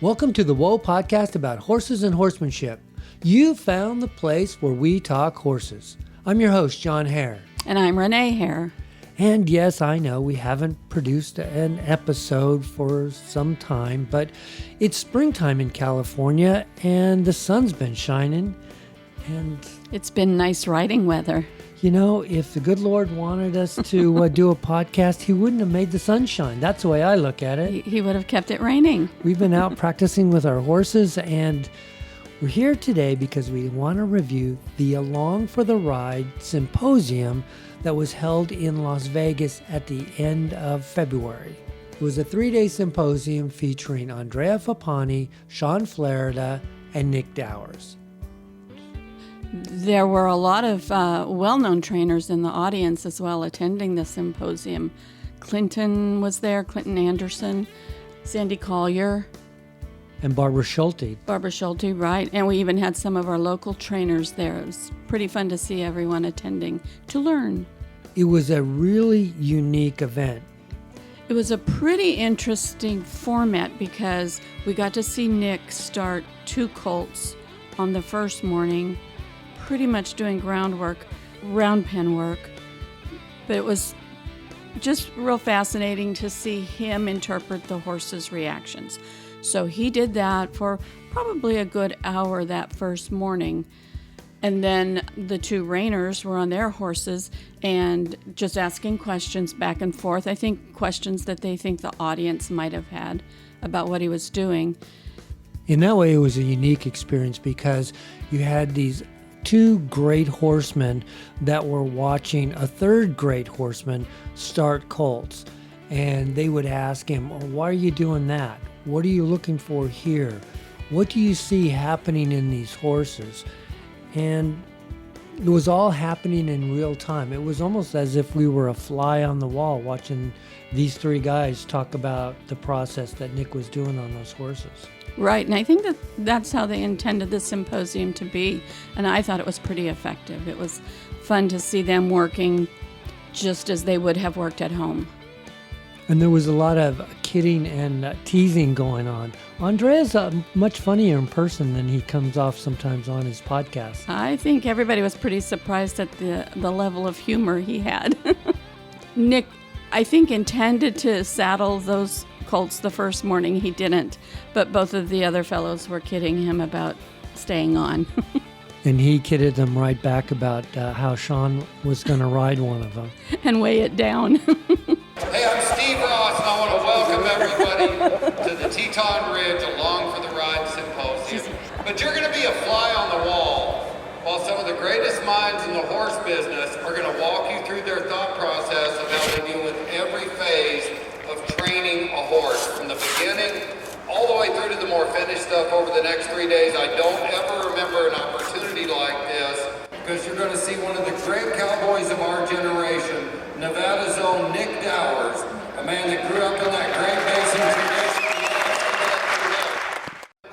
Welcome to the Whoa podcast about horses and horsemanship. You found the place where we talk horses. I'm your host, John Hare. And I'm Renee Hare. And yes, I know we haven't produced an episode for some time, but it's springtime in California and the sun's been shining. And it's been nice riding weather. You know, if the good Lord wanted us to do a podcast, he wouldn't have made the sunshine. That's the way I look at it. He would have kept it raining. We've been out practicing with our horses, and we're here today because we want to review the Along for the Ride Symposium that was held in Las Vegas at the end of February. It was a 3-day symposium featuring Andrea Fappani, Shawn Flarida, and Nick Dowers. There were a lot of well-known trainers in the audience as well attending the symposium. Clinton was there, Clinton Anderson, Sandy Collier. And Barbara Schulte. Barbara Schulte, right. And we even had some of our local trainers there. It was pretty fun to see everyone attending to learn. It was a really unique event. It was a pretty interesting format because we got to see Nick start 2 colts on the first morning, pretty much doing groundwork, round pen work. But it was just real fascinating to see him interpret the horse's reactions. So he did that for probably a good hour that first morning. And then the 2 reiners were on their horses and just asking questions back and forth. I think questions that they think the audience might have had about what he was doing. In that way, it was a unique experience because you had these 2 great horsemen that were watching a 3rd great horseman start colts. And they would ask him, oh, why are you doing that? What are you looking for here? What do you see happening in these horses? And it was all happening in real time. It was almost as if we were a fly on the wall watching these 3 guys talk about the process that Nick was doing on those horses. Right, and I think that that's how they intended the symposium to be, and I thought it was pretty effective. It was fun to see them working just as they would have worked at home. And there was a lot of kidding and teasing going on. Andrea's much funnier in person than he comes off sometimes on his podcast. I think everybody was pretty surprised at the level of humor he had. Nick, I think, intended to saddle those colts the first morning. He didn't, but both of the other fellows were kidding him about staying on. And he kidded them right back about how Shawn was going to ride one of them. And weigh it down. Hey, I'm Steve Ross, and I want to welcome everybody to the Teton Ridge Along for the Ride Symposium. But you're going to be a fly on the wall while some of the greatest minds in the horse business are going to walk you through their thought process of how they deal with every phase of training a horse, from the beginning all the way through to the more finished stuff over the next 3 days. I don't ever remember an opportunity like this, because you're going to see one of the great cowboys of our generation, Nevada's own Nick Dowers, a man that grew up in that Great Basin tradition.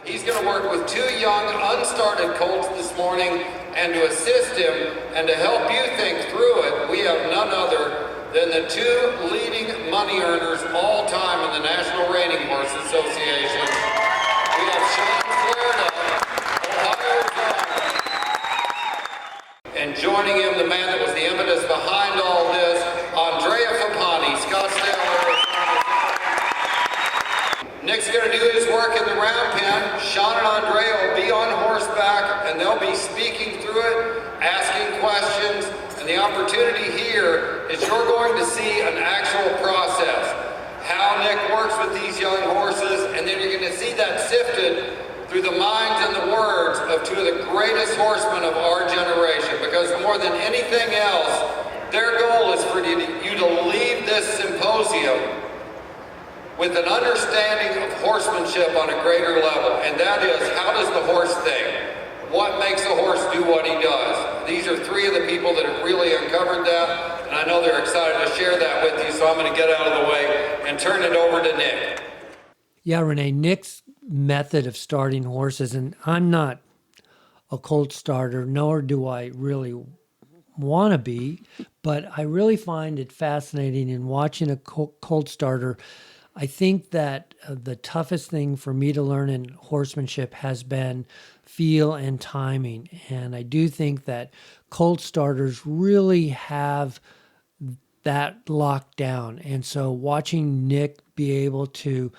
He's going to work with 2 young, unstarted colts this morning, and to assist him and to help you think through it, we have none other than the 2 leading money earners all time in the National Reining Horse Association. We have Shawn Flarida, Ohio's own, and joining him, the man that was the impetus behind all this, Andrea Fappani, Scottsdale, Arizona. Nick's going to do his work in the round pen. Shawn and Andrea will be on horseback, and they'll be speaking through it, asking questions. And the opportunity here is you're going to see an actual process, how Nick works with these young horses, and then you're going to see that sifted through the minds and the words of 2 of the greatest horsemen of our generation. Because more than anything else, their goal is for you to leave this symposium with an understanding of horsemanship on a greater level. And that is, how does the horse think? What makes a horse do what he does? These are 3 of the people that have really uncovered that, and I know they're excited to share that with you, so I'm going to get out of the way and turn it over to Nick. Yeah, Renee, Nick's method of starting horses, and I'm not a colt starter, nor do I really want to be, but I really find it fascinating in watching a colt starter. I think that the toughest thing for me to learn in horsemanship has been feel and timing. And I do think that colt starters really have that locked down. And so watching Nick be able to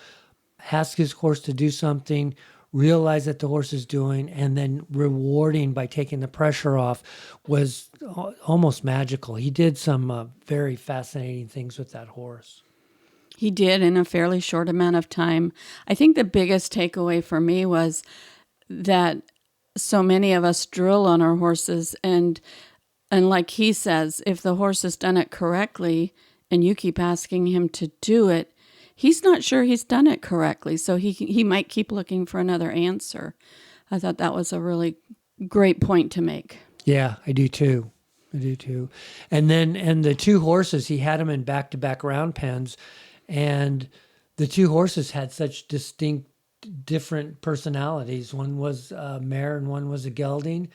ask his horse to do something, realize that the horse is doing, and then rewarding by taking the pressure off was almost magical. He did some very fascinating things with that horse. He did in a fairly short amount of time. I think the biggest takeaway for me was that so many of us drill on our horses, and like he says, if the horse has done it correctly and you keep asking him to do it, he's not sure he's done it correctly, so he might keep looking for another answer. I thought that was a really great point to make. Yeah, I do too. And the two horses, he had them in back-to-back round pens, and the two horses had such distinct, different personalities. One was a mare and one was a gelding.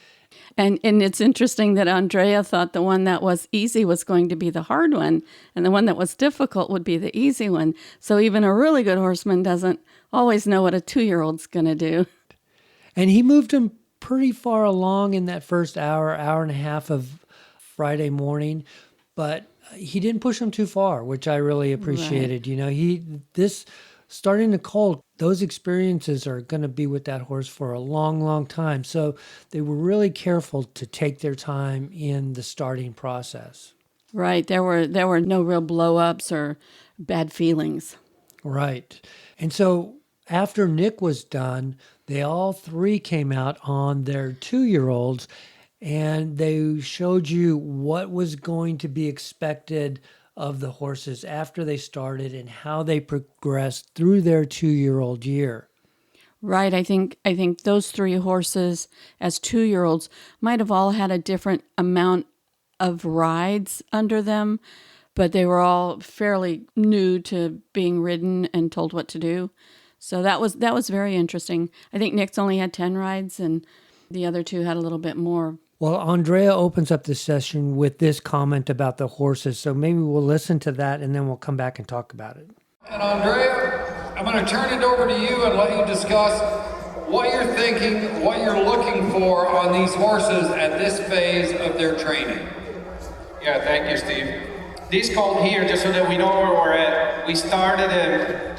And it's interesting that Andrea thought the one that was easy was going to be the hard one, and the one that was difficult would be the easy one. So even a really good horseman doesn't always know what a 2-year-old's going to do. And he moved him pretty far along in that first hour and a half of Friday morning, but he didn't push him too far, which I really appreciated. Right. Starting the colt, those experiences are going to be with that horse for a long, long time. So they were really careful to take their time in the starting process. Right. There were no real blow-ups or bad feelings. Right. And so after Nick was done, they all three came out on their 2-year-olds, and they showed you what was going to be expected of the horses after they started and how they progressed through their 2-year-old year. Right. I think those 3 horses as 2-year-olds might have all had a different amount of rides under them, but they were all fairly new to being ridden and told what to do. So that was very interesting. I think Nick's only had 10 rides and the other 2 had a little bit more. Well, Andrea opens up this session with this comment about the horses, so maybe we'll listen to that and then we'll come back and talk about it. And Andrea, I'm going to turn it over to you and let you discuss what you're thinking, what you're looking for on these horses at this phase of their training. Yeah, thank you, Steve. These colt here, just so that we know where we're at, we started him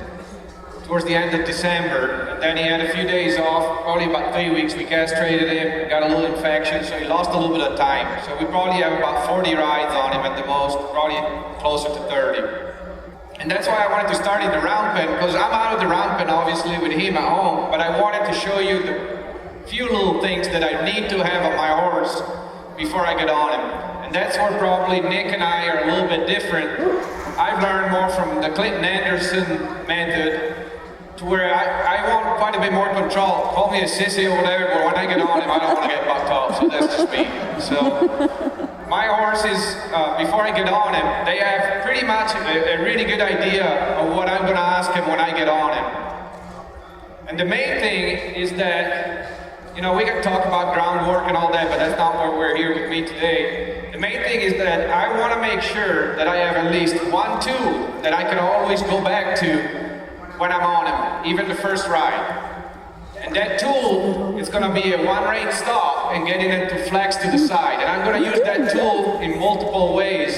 towards the end of December, and then he had a few days off, probably about 3 weeks. We castrated him, got a little infection, so he lost a little bit of time. So we probably have about 40 rides on him at the most, probably closer to 30. And that's why I wanted to start in the round pen, because I'm out of the round pen obviously with him at home, but I wanted to show you the few little things that I need to have on my horse before I get on him. And that's where probably Nick and I are a little bit different. I've learned more from the Clinton Anderson method, to where I want quite a bit more control. Call me a sissy or whatever, but when I get on him, I don't want to get bucked off, so that's just me. So my horses, before I get on him, they have pretty much a really good idea of what I'm going to ask him when I get on him. And the main thing is that, we can talk about groundwork and all that, but that's not why we're here with me today. The main thing is that I want to make sure that I have at least one tool that I can always go back to when I'm on him, even the first ride. And that tool is going to be a one-rein stop and getting it to flex to the side. And I'm going to use that tool in multiple ways.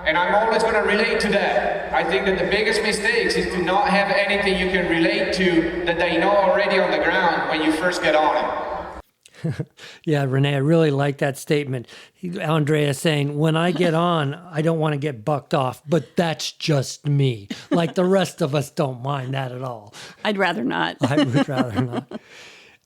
And I'm always going to relate to that. I think that the biggest mistakes is to not have anything you can relate to that they know already on the ground when you first get on him. Yeah, Renee, I really like that statement. Andrea saying, when I get on, I don't want to get bucked off, but that's just me. Like the rest of us don't mind that at all. I'd rather not. I would rather not.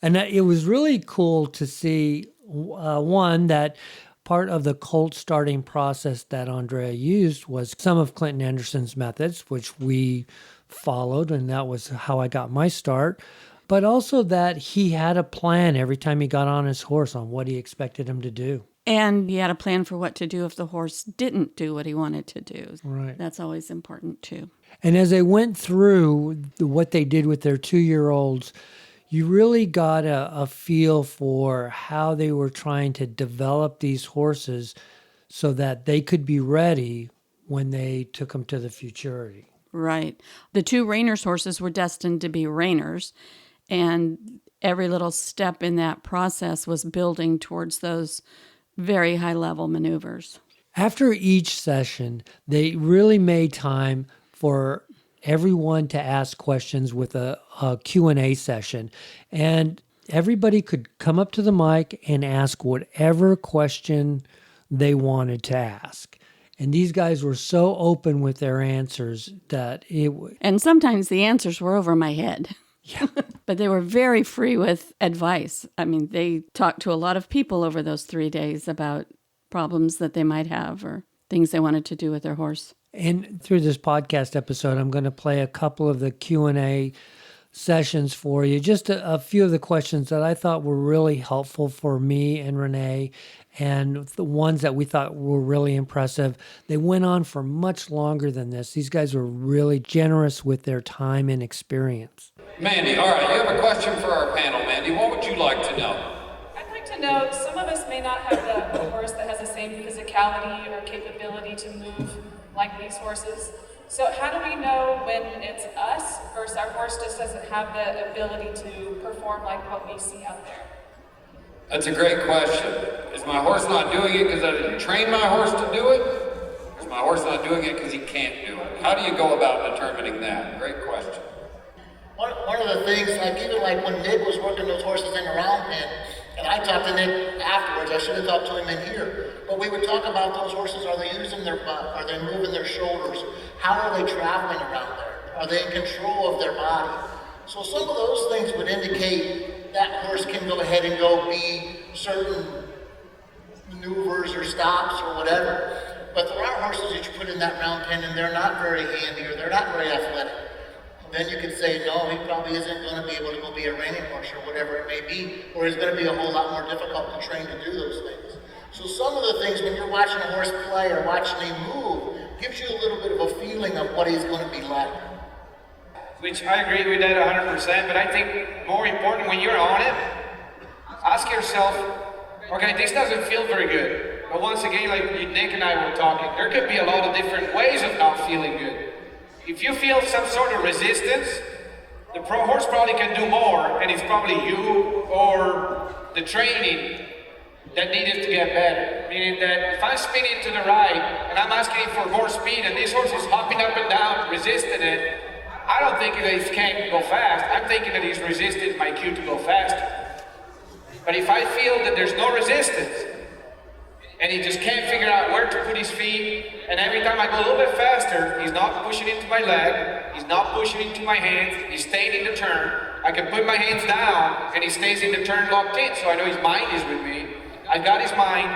And it was really cool to see, one, that part of the colt starting process that Andrea used was some of Clinton Anderson's methods, which we followed, and that was how I got my start. But also that he had a plan every time he got on his horse on what he expected him to do. And he had a plan for what to do if the horse didn't do what he wanted to do. Right. That's always important too. And as they went through what they did with their 2-year-olds, you really got a feel for how they were trying to develop these horses so that they could be ready when they took them to the futurity. Right. The two reiners horses were destined to be reiners, and every little step in that process was building towards those very high-level maneuvers. After each session, they really made time for everyone to ask questions with a Q&A session. And everybody could come up to the mic and ask whatever question they wanted to ask. And these guys were so open with their answers that And sometimes the answers were over my head. Yeah. But they were very free with advice. I mean, they talked to a lot of people over those 3 days about problems that they might have or things they wanted to do with their horse. And through this podcast episode, I'm going to play a couple of the Q&A sessions for you. Just a few of the questions that I thought were really helpful for me and Renee, and the ones that we thought were really impressive. They went on for much longer than this. These guys were really generous with their time and experience. Mandy, all right, you have a question for our panel. Mandy, what would you like to know? I'd like to know, some of us may not have the horse that has the same physicality or capability to move like these horses. So how do we know when it's us versus our horse just doesn't have the ability to perform like what we see out there? That's a great question. Is my horse not doing it because I didn't train my horse to do it? Or is my horse not doing it because he can't do it? How do you go about determining that? Great question. One of the things, like when Nick was working those horses in the round pen, and I talked to Nick afterwards, I should have talked to him in here, but we would talk about those horses. Are they using their butt? Are they moving their shoulders? How are they traveling around there? Are they in control of their body? So some of those things would indicate that horse can go ahead and go be certain maneuvers or stops or whatever. But there are horses that you put in that round pen and they're not very handy or they're not very athletic. Then you can say, no, he probably isn't going to be able to go be a reining horse or whatever it may be, or he's going to be a whole lot more difficult to train to do those things. So some of the things when you're watching a horse play or watching him move, gives you a little bit of a feeling of what he's going to be like. Which I agree with that 100%, but I think more important when you're on it, ask yourself, okay, this doesn't feel very good. But once again, like Nick and I were talking, there could be a lot of different ways of not feeling good. If you feel some sort of resistance, the horse probably can do more, and it's probably you or the training that needed to get better. Meaning that if I'm spinning to the right, and I'm asking for more speed, and this horse is hopping up and down, resisting it, I don't think that he can't go fast. I'm thinking that he's resisting my cue to go faster. But if I feel that there's no resistance, and he just can't figure out where to put his feet, and every time I go a little bit faster, he's not pushing into my leg, he's not pushing into my hands, he's staying in the turn. I can put my hands down, and he stays in the turn locked in, so I know his mind is with me. I got his mind,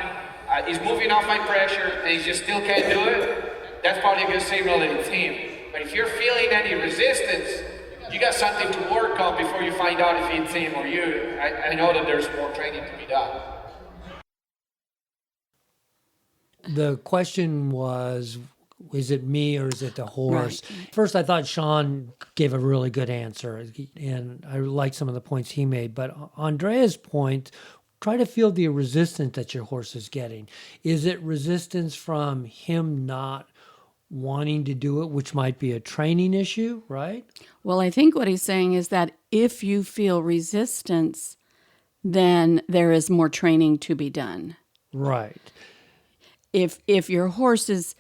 he's moving off my pressure, and he just still can't do it. That's probably a good signal that it's him. But if you're feeling any resistance, you got something to work on before you find out if it's him or you. I know that there's more training to be done. The question was, is it me or is it the horse? Right. First, I thought Shawn gave a really good answer, and I liked some of the points he made. But Andrea's point, try to feel the resistance that your horse is getting. Is it resistance from him not wanting to do it, which might be a training issue, right? Well, I think what he's saying is that if you feel resistance, then there is more training to be done. Right. If your horse is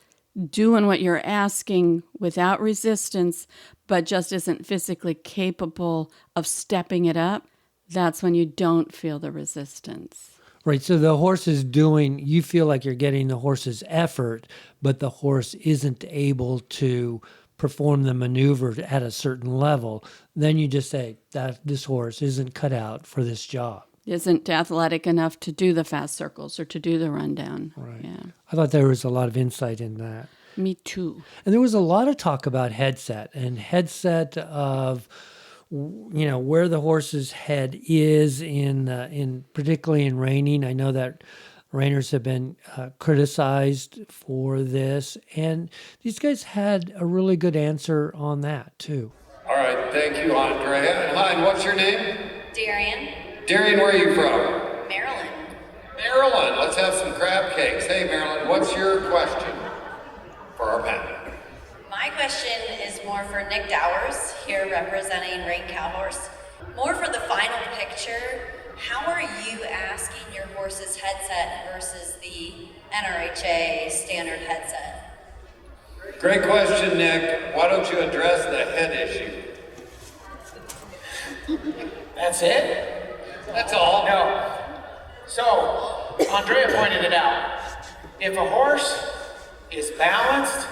doing what you're asking without resistance, but just isn't physically capable of stepping it up, that's when you don't feel the resistance. Right. So the horse is doing, you feel like you're getting the horse's effort, but the horse isn't able to perform the maneuver at a certain level. Then you just say that this horse isn't cut out for this job. Isn't athletic enough to do the fast circles or to do the rundown. Right. Yeah. I thought there was a lot of insight in that. Me too. And there was a lot of talk about headset of, where the horse's head is in particularly in reining. I know that reiners have been criticized for this, and these guys had a really good answer on that too. All right, thank you, Andrea. And hi, what's your name? Darian. Darian, where are you from? Maryland. Maryland. Let's have some crab cakes. Hey, Maryland, what's your question for our panel? My question is more for Nick Dowers, here representing Rain Cowhorse. More for the final picture, how are you asking your horse's headset versus the NRHA standard headset? Great question, Nick. Why don't you address the head issue? That's it? That's all. No. So, Andrea pointed it out. If a horse is balanced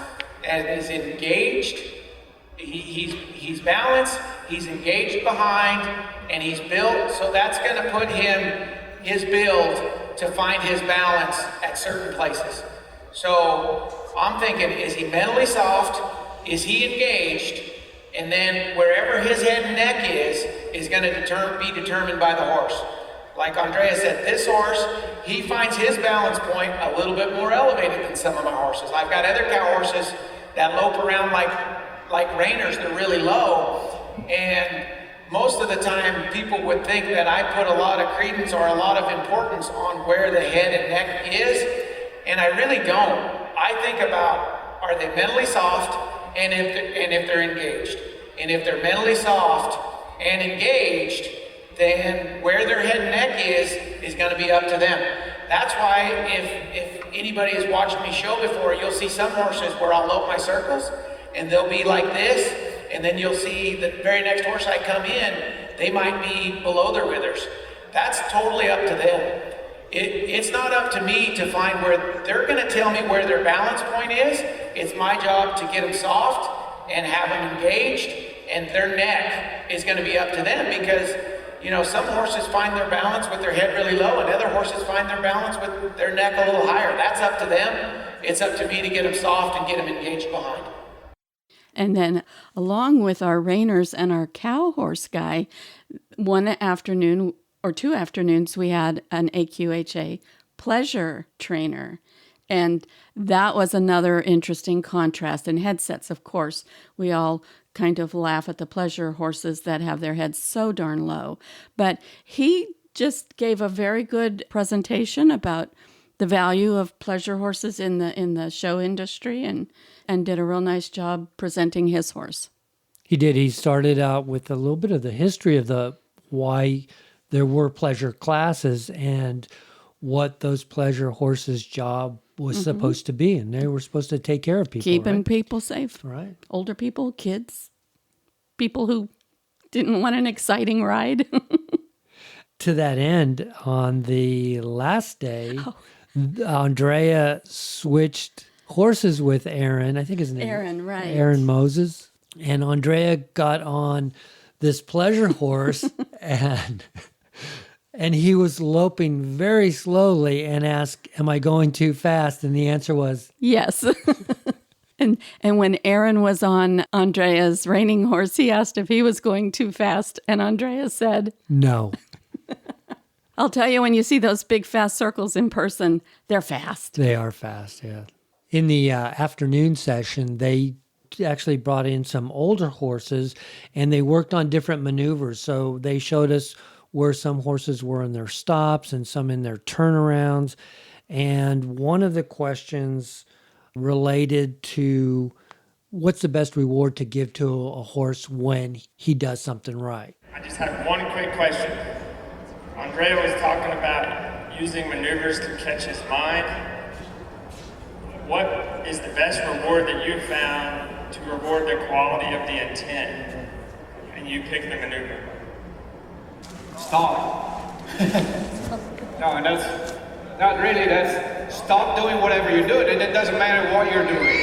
and is engaged, he's balanced, he's engaged behind, and he's built, so that's going to put his build to find his balance at certain places. So I'm thinking, is he mentally soft? Is he engaged? And then wherever his head and neck is going to be determined by the horse. Like Andrea said, this horse, he finds his balance point a little bit more elevated than some of my horses. I've got other cow horses that lope around like reiners, they're really low. And most of the time, people would think that I put a lot of credence or a lot of importance on where the head and neck is, and I really don't. I think about, are they mentally soft, and if they're engaged. And if they're mentally soft and engaged, then where their head and neck is going to be up to them. That's why if anybody has watched me show before, you'll see some horses where I'll lope my circles, and they'll be like this, and then you'll see the very next horse I come in, they might be below their withers. That's totally up to them. It's not up to me to find where they're going to tell me where their balance point is. It's my job to get them soft and have them engaged, and their neck is going to be up to them because, you know, some horses find their balance with their head really low, and other horses find their balance with their neck a little higher. That's up to them. It's up to me to get them soft and get them engaged behind. And then along with our reiners and our cow horse guy, one afternoon or 2 afternoons, we had an AQHA pleasure trainer. And that was another interesting contrast. And headsets, of course, we all kind of laugh at the pleasure horses that have their heads so darn low. But he just gave a very good presentation about the value of pleasure horses in the show industry and did a real nice job presenting his horse. He did. He started out with a little bit of the history of why there were pleasure classes and what those pleasure horses' job was supposed to be. And they were supposed to take care of people. Keeping people safe. Right. Older people, kids, people who didn't want an exciting ride. To that end, on the last day, Andrea switched horses with Arron. I think his name. Arron, right. Arron Moses. And Andrea got on this pleasure horse and he was loping very slowly and asked, "Am I going too fast?" And the answer was yes. And when Arron was on Andrea's reining horse, he asked if he was going too fast, and Andrea said, no. I'll tell you, when you see those big fast circles in person, they're fast. They are fast, yeah. In the afternoon session, they actually brought in some older horses, and they worked on different maneuvers. So they showed us where some horses were in their stops and some in their turnarounds. And one of the questions related to what's the best reward to give to a horse when he does something right. I just have one quick question. Andrea was talking about using maneuvers to catch his mind. What is the best reward that you've found to reward the quality of the intent? And you pick the maneuver. Stop. No, that's not really. That's stop doing whatever you're doing, and it doesn't matter what you're doing.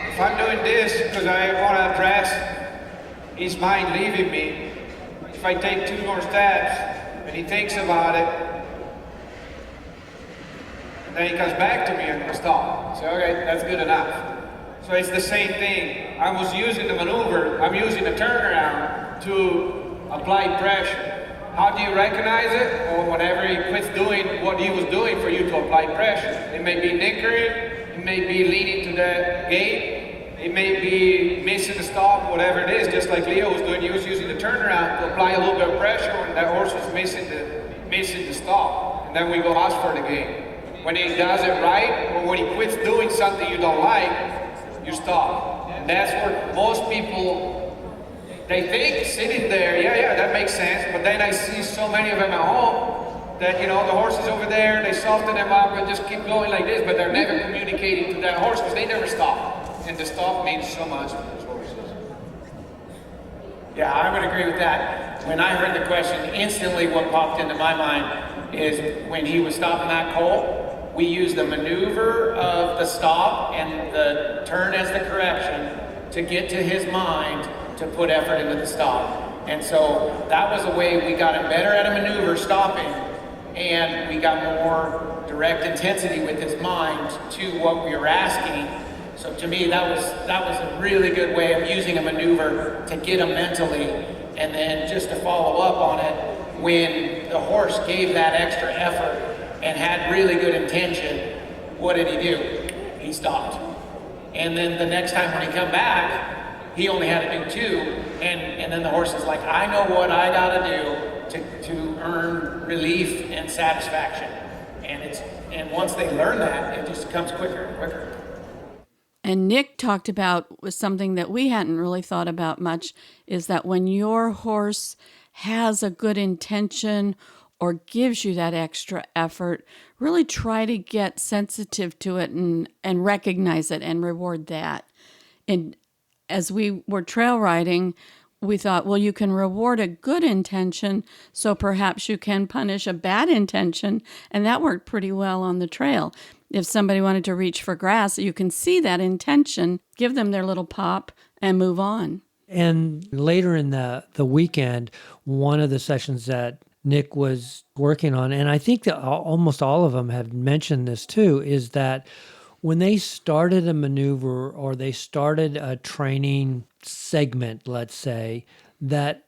If I'm doing this because I want to address his mind leaving me, if I take 2 more steps and he thinks about it, and then he comes back to me, I'm going to stop. So, okay, that's good enough. So it's the same thing. I was using the maneuver, I'm using the turnaround to apply pressure. How do you recognize it? Well, whenever he quits doing what he was doing for you to apply pressure. It may be nickering, it may be leaning to the gate, it may be missing the stop, whatever it is, just like Leo was doing. He was using the turnaround to apply a little bit of pressure when that horse was missing the stop. And then we go ask for the gate. When he does it right, or when he quits doing something you don't like, stop. And that's where most people, they think sitting there, yeah, that makes sense. But then I see so many of them at home that, the horse is over there, they soften them up and just keep going like this, but they're never communicating to that horse because they never stop. And the stop means so much to those horses. Yeah, I would agree with that. When I heard the question, instantly what popped into my mind is when he was stopping that colt, we used the maneuver of the stop and the turn as the correction to get to his mind to put effort into the stop. And so that was a way we got him better at a maneuver stopping, and we got more direct intensity with his mind to what we were asking. So to me, that was a really good way of using a maneuver to get him mentally, and then just to follow up on it, when the horse gave that extra effort and had really good intention, what did he do? He stopped. And then the next time when he come back, he only had to do 2, and then the horse is like, I know what I gotta do to earn relief and satisfaction. And once they learn that, it just comes quicker and quicker. And Nick talked about was something that we hadn't really thought about much, is that when your horse has a good intention or gives you that extra effort, really try to get sensitive to it and recognize it and reward that. And as we were trail riding, we thought, well, you can reward a good intention, so perhaps you can punish a bad intention, and that worked pretty well on the trail. If somebody wanted to reach for grass, you can see that intention, give them their little pop, and move on. And later in the weekend, one of the sessions that Nick was working on, and I think that almost all of them have mentioned this too, is that when they started a maneuver or they started a training segment, let's say, that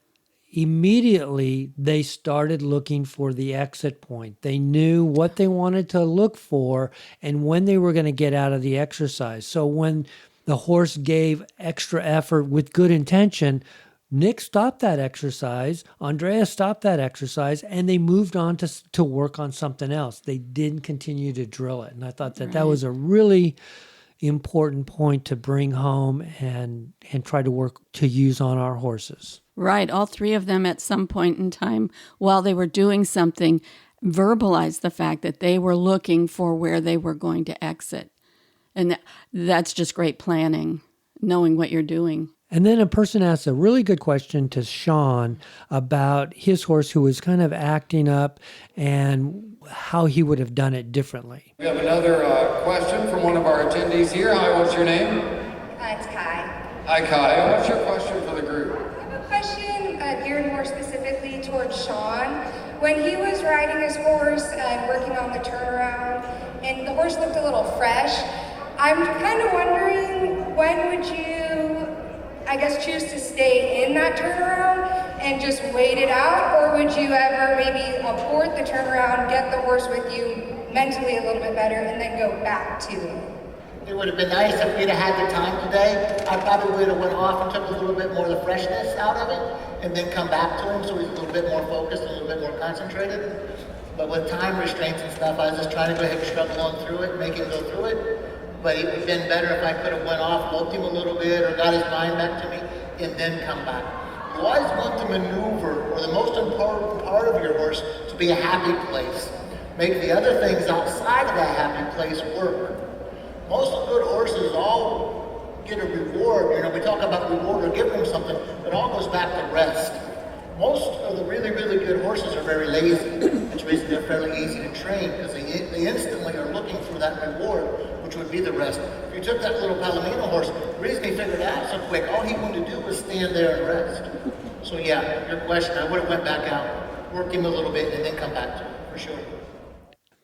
immediately they started looking for the exit point. They knew what they wanted to look for and when they were going to get out of the exercise. So when the horse gave extra effort with good intention, Nick stopped that exercise, Andrea stopped that exercise, and they moved on to work on something else. They didn't continue to drill it. And I thought that was a really important point to bring home and try to work to use on our horses. Right. All 3 of them at some point in time while they were doing something verbalized the fact that they were looking for where they were going to exit. And that's just great planning, knowing what you're doing. And then a person asked a really good question to Shawn about his horse who was kind of acting up and how he would have done it differently. We have another question from one of our attendees here. Hi, what's your name? It's Kai. Hi, Kai. What's your question for the group? I have a question geared more specifically towards Shawn. When he was riding his horse and working on the turnaround, and the horse looked a little fresh, I'm kind of wondering, when would you, choose to stay in that turnaround and just wait it out, or would you ever maybe abort the turnaround, get the horse with you mentally a little bit better, and then go back to it? It would have been nice if we'd have had the time today. I probably would have went off and took a little bit more of the freshness out of it, and then come back to him so he's a little bit more focused, a little bit more concentrated. But with time restraints and stuff, I was just trying to go ahead and struggle on through it, make him go through it. But it would have been better if I could have went off, loped him a little bit, or got his mind back to me, and then come back. You always want the maneuver, or the most important part of your horse, to be a happy place. Make the other things outside of that happy place work. Most good horses all get a reward. We talk about reward or give them something, but it all goes back to rest. Most of the really, really good horses are very lazy. That's the reason they're fairly easy to train, because they instantly are looking for that reward, which would be the rest. If you took that little Palomino horse, the reason he figured it out so quick, all he wanted to do was stand there and rest. So yeah, your question, I would have went back out, worked him a little bit, and then come back to it, for sure.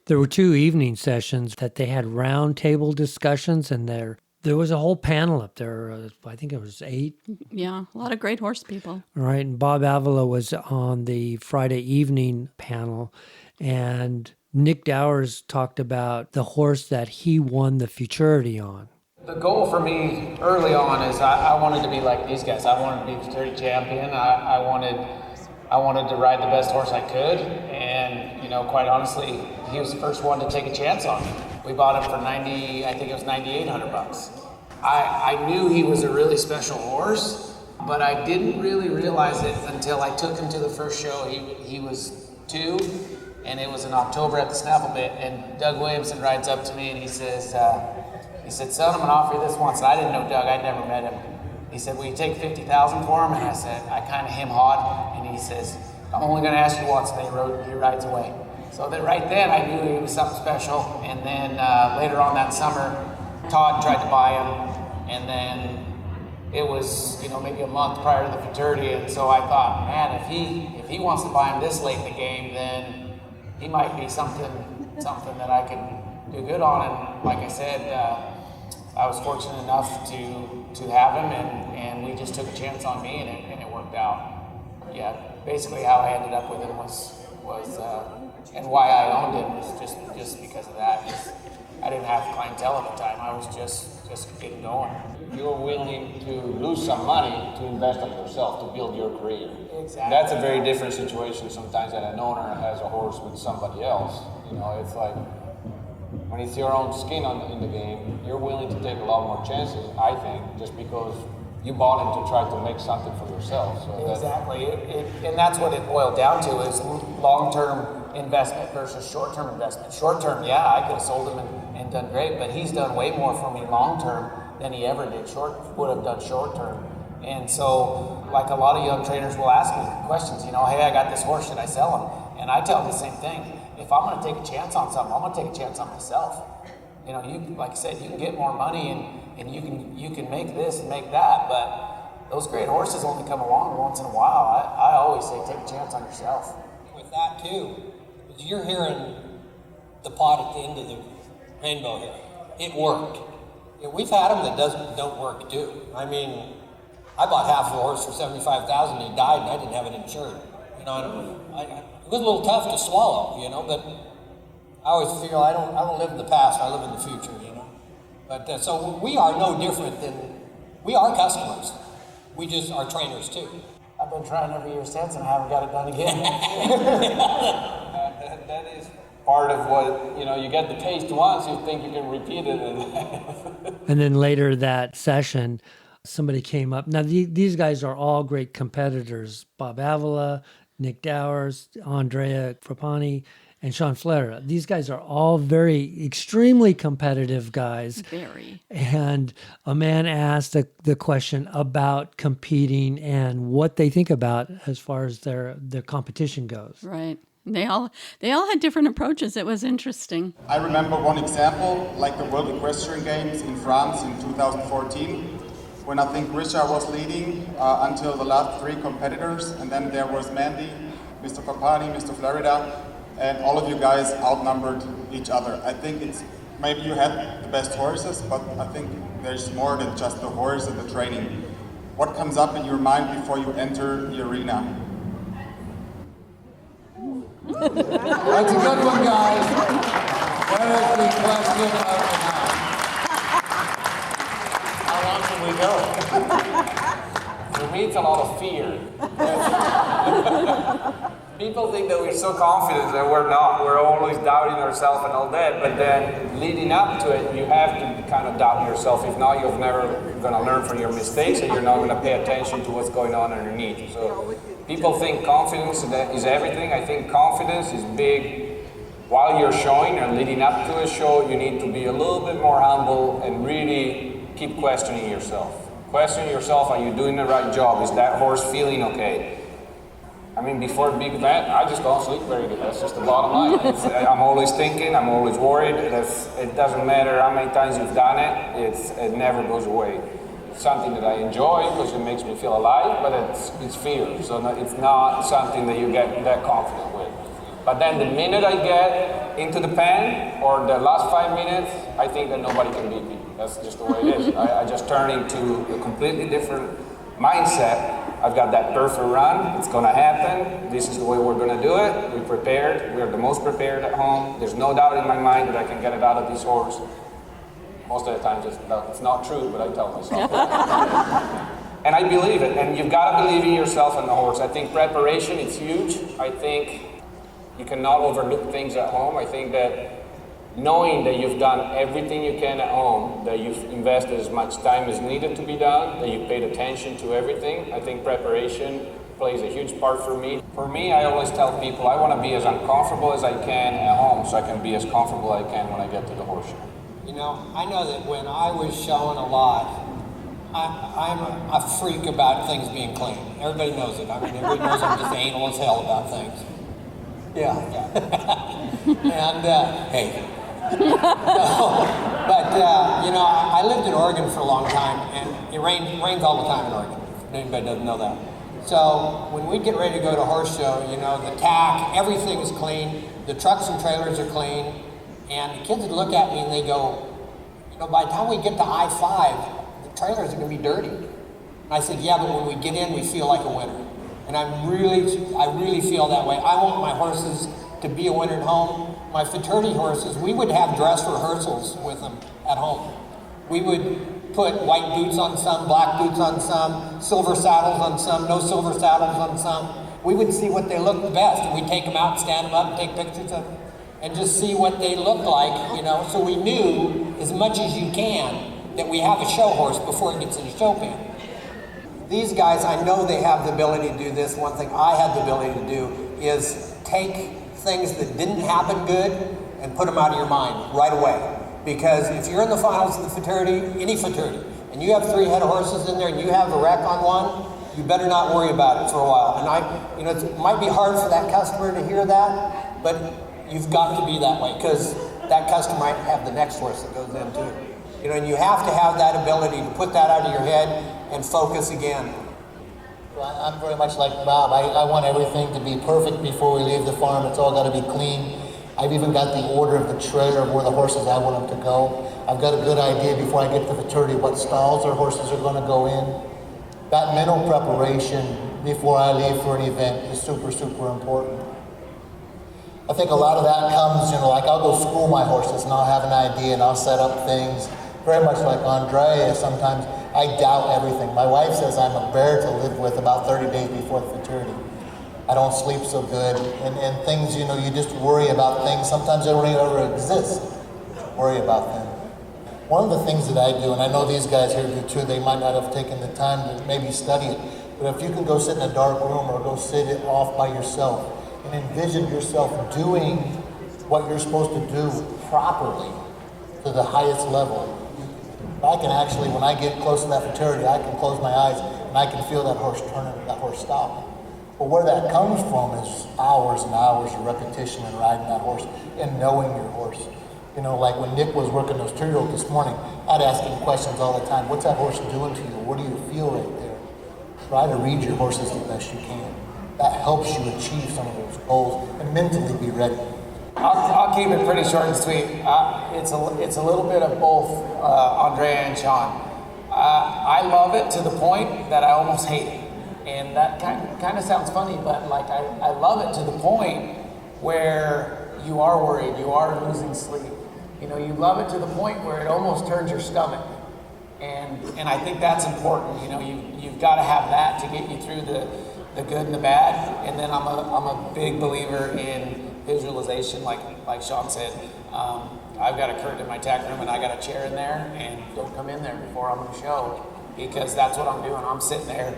There were 2 evening sessions that they had roundtable discussions, and there was a whole panel up there. I think it was 8. Yeah, a lot of great horse people. Right, and Bob Avila was on the Friday evening panel, and Nick Dowers talked about the horse that he won the futurity on. The goal for me early on is I wanted to be like these guys. I wanted to be futurity champion. I wanted to ride the best horse I could, and quite honestly, he was the first one to take a chance on me. We bought him for $9,800. I knew he was a really special horse, but I didn't really realize it until I took him to the first show. He was 2, and it was in October at the Snaffle Bit, and Doug Williamson rides up to me and he said, son, I'm gonna offer you this once. And I didn't know Doug, I'd never met him. He said, will you take $50,000 for him? And I said, I kind of hem-hawed, and he says, I'm only gonna ask you once, and he rides away. So that right then I knew he was something special, and then later on that summer, Todd tried to buy him, and then it was, maybe a month prior to the futurity, and so I thought, man, if he wants to buy him this late in the game, then he might be something that I could do good on. And like I said, I was fortunate enough to have him, and we just took a chance on me, and it worked out. Yeah, basically how I ended up with him was and why I owned him was just because of that. I didn't have clientele at the time. I was just getting going. You're willing to lose some money to invest in yourself, to build your career. Exactly. That's a very different situation sometimes than an owner has a horse with somebody else. It's like when it's your own skin in the game, you're willing to take a lot more chances, I think, just because you bought in to try to make something for yourself. So exactly, and that's what it boiled down to, is long-term investment versus short-term investment. Short-term, yeah, I could have sold him and done great, but he's done way more for me long-term than he ever would have done short-term. And so, like a lot of young trainers will ask me questions, hey, I got this horse, should I sell him? And I tell them the same thing. If I'm going to take a chance on something, I'm going to take a chance on myself. You, like I said, you can get more money and you can make this and make that, but those great horses only come along once in a while. I always say take a chance on yourself. With that too, you're hearing the pot at the end of the rainbow here. It worked. We've had them that don't work too. I mean, I bought half of a horse for $75,000. He died, and I didn't have it insured. It was a little tough to swallow, but I always feel I don't live in the past. I live in the future, But so we are no different than we are customers. We just are trainers too. I've been trying every year since, and I haven't got it done again. That is part of what, you get the taste once, you think you can repeat it. And then later that session, somebody came up. Now, these guys are all great competitors. Bob Avila, Nick Dowers, Andrea Fappani, and Shawn Flarida. These guys are all extremely competitive guys. Very. And a man asked the question about competing and what they think about as far as their competition goes. Right. They all had different approaches. It was interesting. I remember one example, like the World Equestrian Games in France in 2014, when I think Richard was leading until the last 3 competitors, and then there was Mandy, Mr. Fappani, Mr. Flarida, and all of you guys outnumbered each other. I think maybe you had the best horses, but I think there's more than just the horse and the training. What comes up in your mind before you enter the arena? That's a good one, guys. That is the question of the night. How long can we go? For me, it's a lot of fear. People think that we're so confident that we're not. We're always doubting ourselves and all that. But then leading up to it, you have to kind of doubt yourself. If not, you're never going to learn from your mistakes, and you're not going to pay attention to what's going on underneath. So people think confidence is everything. I think confidence is big. While you're showing and leading up to a show, you need to be a little bit more humble and really keep questioning yourself. Question yourself, are you doing the right job? Is that horse feeling okay? I mean, before a big event, I just don't sleep very good. That's just the bottom line. I'm always thinking, I'm always worried. It doesn't matter how many times you've done it, it never goes away. It's something that I enjoy because it makes me feel alive, but it's fear. So it's not something that you get that confident with. But then the minute I get into the pen, or the last 5 minutes, I think that nobody can beat me. That's just the way it is. I just turn into a completely different mindset. I've got that perfect run. It's going to happen. This is the way we're going to do it. We're prepared. We're the most prepared at home. There's no doubt in my mind that I can get it out of this horse. Most of the time, it's not true, but I tell myself that. And I believe it. And you've got to believe in yourself and the horse. I think preparation is huge. I think you cannot overlook things at home. I think that knowing that you've done everything you can at home, that you've invested as much time as needed to be done, that you've paid attention to everything, I think preparation plays a huge part for me. For me, I always tell people I want to be as uncomfortable as I can at home so I can be as comfortable as I can when I get to the horse show. You know, I know that when I was showing a lot, I'm a freak about things being clean. Everybody knows it. I mean, everybody knows I'm just anal as hell about things. Yeah. And, hey. No, but, you know, I lived in Oregon for a long time, and it rains all the time in Oregon, if anybody doesn't know that. So when we get ready to go to horse show, you know, the tack, everything is clean, the trucks and trailers are clean, and the kids would look at me and they go, you know, by the time we get to I-5, the trailers are going to be dirty. And I said, yeah, but when we get in, we feel like a winner. And I really feel that way. I want my horses to be a winner at home. My futurity horses, we would have dress rehearsals with them at home. We would put white boots on some, black boots on some, silver saddles on some, no silver saddles on some. We would see what they looked the best, and we'd take them out, stand them up, and take pictures of them, and just see what they looked like, you know, so we knew as much as you can that we have a show horse before it gets in the show pen. These guys, I know they have the ability to do this. One thing I had the ability to do is take things that didn't happen good and put them out of your mind right away. Because if you're in the finals of the futurity, any futurity, and you have 3 head of horses in there and you have a wreck on one, you better not worry about it for a while. And you know, it might be hard for that customer to hear that, but you've got to be that way, because that customer might have the next horse that goes in too. You know, and you have to have that ability to put that out of your head and focus again. Well, I'm very much like Bob. I want everything to be perfect before we leave the farm. It's all got to be clean. I've even got the order of the trailer of where the horses I want them to go. I've got a good idea before I get to the futurity what stalls our horses are going to go in. That mental preparation before I leave for an event is super, super important. I think a lot of that comes, you know, like I'll go school my horses and I'll have an idea and I'll set up things. Very much like Andrea, sometimes I doubt everything. My wife says I'm a bear to live with about 30 days before the futurity. I don't sleep so good, and things, you know, you just worry about things. Sometimes they don't even ever exist. Worry about them. One of the things that I do, and I know these guys here do too, they might not have taken the time to maybe study it, but if you can go sit in a dark room or go sit it off by yourself and envision yourself doing what you're supposed to do properly to the highest level, I can actually, when I get close to that futurity, I can close my eyes and I can feel that horse turning, that horse stopping. But where that comes from is hours and hours of repetition and riding that horse and knowing your horse. You know, like when Nick was working those 2-year-olds this morning, I'd ask him questions all the time. What's that horse doing to you? What do you feel right there? Try to read your horses the best you can. That helps you achieve some of those goals and mentally be ready. I'll keep it pretty short and sweet. It's a little bit of both Andrea and Shawn. I love it to the point that I almost hate it. And that kind of sounds funny, but like I love it to the point where you are worried, you are losing sleep. You know, you love it to the point where it almost turns your stomach. And I think that's important. You know, you've got to have that to get you through the good and the bad. And then I'm a big believer in visualization, like Shawn said. I've got a curtain in my tack room and I got a chair in there, and don't come in there before I'm on the show, because that's what I'm doing. I'm sitting there,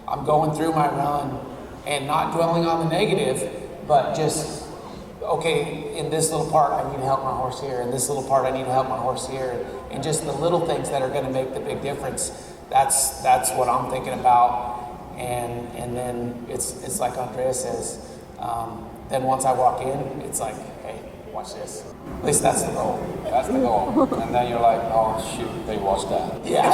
I'm going through my run and not dwelling on the negative, but just, okay, in this little part I need to help my horse here, in this little part I need to help my horse here, and just the little things that are going to make the big difference. That's what I'm thinking about. And then it's like Andrea says, then once I walk in, it's like, hey, watch this. At least that's the goal. That's the goal. And then you're like, oh shoot, they watched that. Yeah.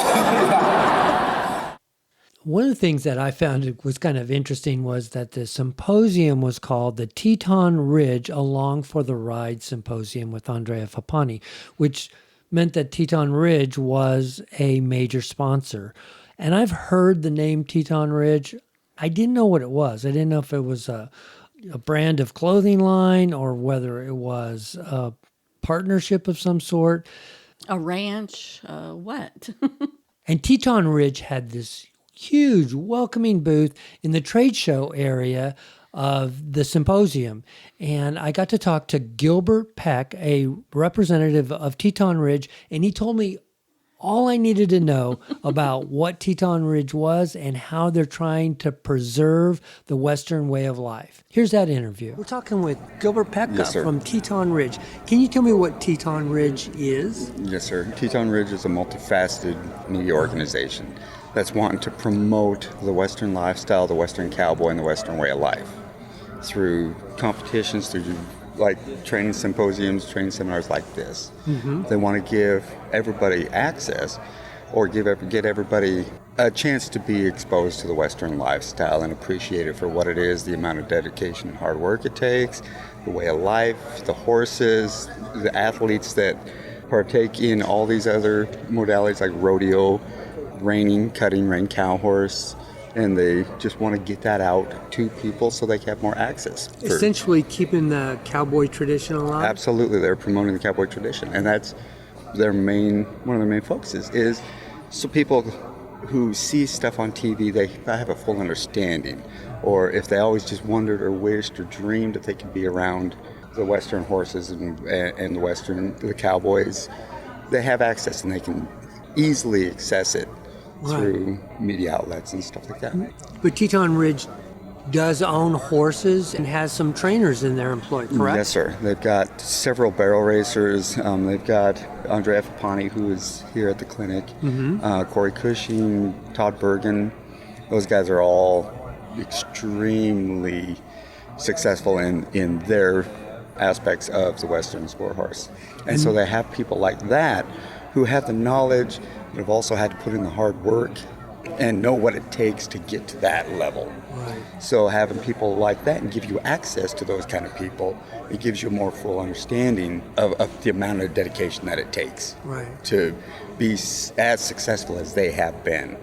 One of the things that I found was kind of interesting was that the symposium was called the Teton Ridge Along for the Ride Symposium with Andrea Fappani, which meant that Teton Ridge was a major sponsor. And I've heard the name Teton Ridge. I didn't know what it was. I didn't know if it was a brand of clothing line or whether it was a partnership of some sort. A ranch, what? And Teton Ridge had this huge welcoming booth in the trade show area of the symposium. And I got to talk to Gilbert Peck, a representative of Teton Ridge, and he told me all I needed to know about what Teton Ridge was and how they're trying to preserve the Western way of life. Here's that interview. We're talking with Gilbert Peck from Teton Ridge. Can you tell me what Teton Ridge is? Yes, sir. Teton Ridge is a multifaceted media organization that's wanting to promote the Western lifestyle, the Western cowboy, and the Western way of life through competitions, through like training symposiums, training seminars like this. Mm-hmm. They want to give everybody access or get everybody a chance to be exposed to the Western lifestyle and appreciate it for what it is, the amount of dedication and hard work it takes, the way of life, the horses, the athletes that partake in all these other modalities like rodeo, reining, cutting, rein cow horse, and they just want to get that out to people so they can have more access. Essentially keeping the cowboy tradition alive? Absolutely. They're promoting the cowboy tradition. And that's one of their main focuses is so people who see stuff on TV, they have a full understanding. Or if they always just wondered or wished or dreamed that they could be around the Western horses and the cowboys, they have access and they can easily access it. Right. Through media outlets and stuff like that. But Teton Ridge does own horses and has some trainers in their employ, correct? Yes, sir. They've got several barrel racers. They've got Andrea Fappani, who is here at the clinic, Corey Cushing, Todd Bergen. Those guys are all extremely successful in their aspects of the Western sport horse. And so they have people like that who have the knowledge, but have also had to put in the hard work and know what it takes to get to that level. Right. So having people like that and give you access to those kind of people, it gives you a more full understanding of the amount of dedication that it takes to be as successful as they have been,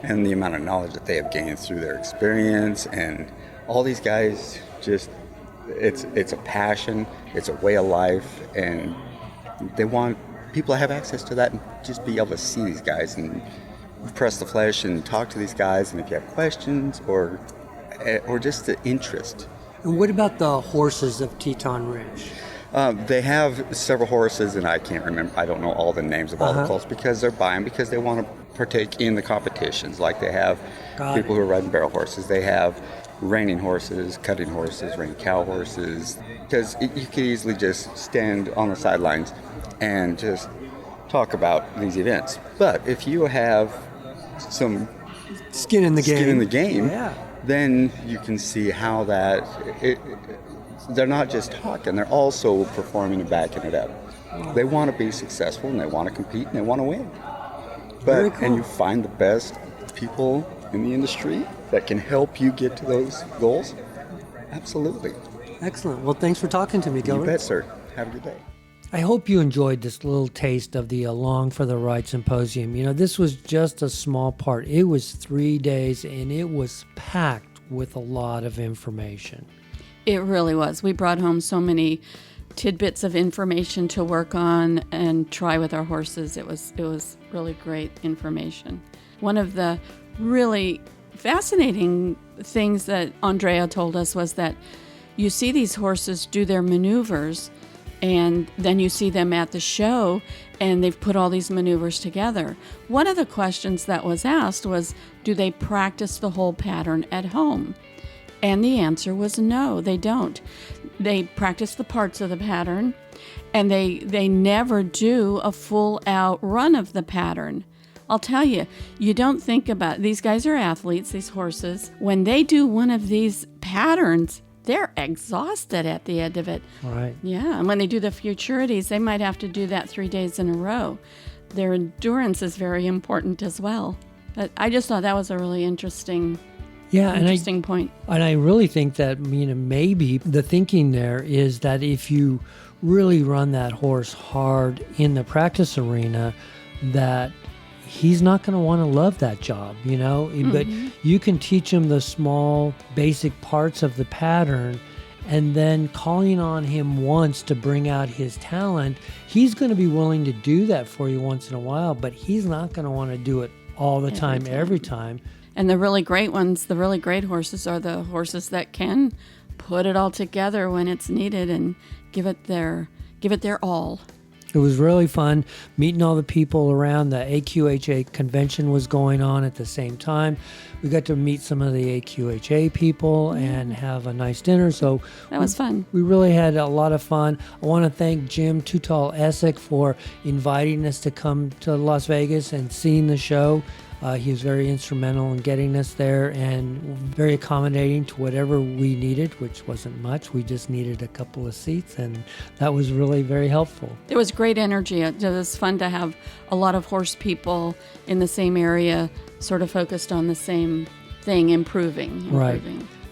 and the amount of knowledge that they have gained through their experience. And all these guys just, it's a passion, it's a way of life, and they want people to have access to that and just be able to see these guys and press the flesh and talk to these guys, and if you have questions or just the interest. And what about the horses of Teton Ridge? They have several horses, and I can't remember, I don't know all the names of all the colts because they're buying because they want to partake in the competitions. Like they have people who are riding barrel horses, they have reining horses, cutting horses, rein cow horses, because you could easily just stand on the sidelines and just talk about these events. But if you have some skin in the game, then you can see how that they're not just talking, they're also performing and backing it up. They want to be successful and they want to compete and they want to win. But and you find the best people in the industry that can help you get to those goals. Absolutely. Excellent. Well, thanks for talking to me, Gilbert. You bet, sir. Have a good day. I hope you enjoyed this little taste of the Along for the Ride Symposium. You know, this was just a small part. It was 3 days, and it was packed with a lot of information. It really was. We brought home so many tidbits of information to work on and try with our horses. It was really great information. One of the really fascinating things that Andrea told us was that you see these horses do their maneuvers, and then you see them at the show, and they've put all these maneuvers together. One of the questions that was asked was, do they practice the whole pattern at home? And the answer was no, they don't. They practice the parts of the pattern, and they never do a full-out run of the pattern. I'll tell you, you don't think about, these guys are athletes, these horses. When they do one of these patterns, they're exhausted at the end of it. Right. Yeah, and when they do the futurities, they might have to do that 3 days in a row. Their endurance is very important as well. But I just thought that was a really interesting point. And I really think that, maybe the thinking there is that if you really run that horse hard in the practice arena, that he's not going to want to love that job, but you can teach him the small basic parts of the pattern, and then calling on him once to bring out his talent, he's going to be willing to do that for you once in a while, but he's not going to want to do it all the time, every time. And the really great ones, the really great horses are the horses that can put it all together when it's needed and give it their all. It was really fun meeting all the people around. The AQHA convention was going on at the same time. We got to meet some of the AQHA people and have a nice dinner. So that was fun. We really had a lot of fun. I want to thank Jim Too Tall Essick for inviting us to come to Las Vegas and seeing the show. He was very instrumental in getting us there and very accommodating to whatever we needed, which wasn't much. We just needed a couple of seats, and that was really very helpful. There was great energy. It was fun to have a lot of horse people in the same area, sort of focused on the same thing, improving. Right.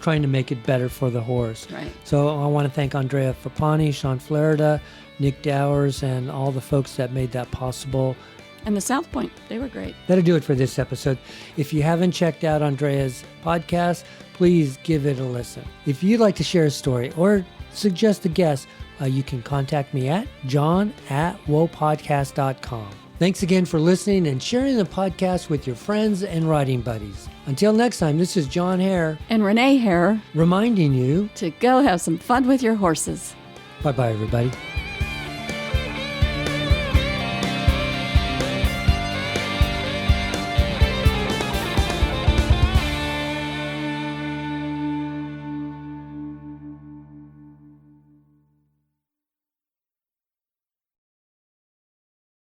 Trying to make it better for the horse. Right. So I want to thank Andrea Fappani, Shawn Flarida, Nick Dowers, and all the folks that made that possible. And the South Point, they were great. That'll do it for this episode. If you haven't checked out Andrea's podcast, please give it a listen. If you'd like to share a story or suggest a guest, you can contact me at john@wopodcast.com. Thanks again for listening and sharing the podcast with your friends and riding buddies. Until next time, this is John Hare and Renee Hare reminding you to go have some fun with your horses. Bye-bye, everybody.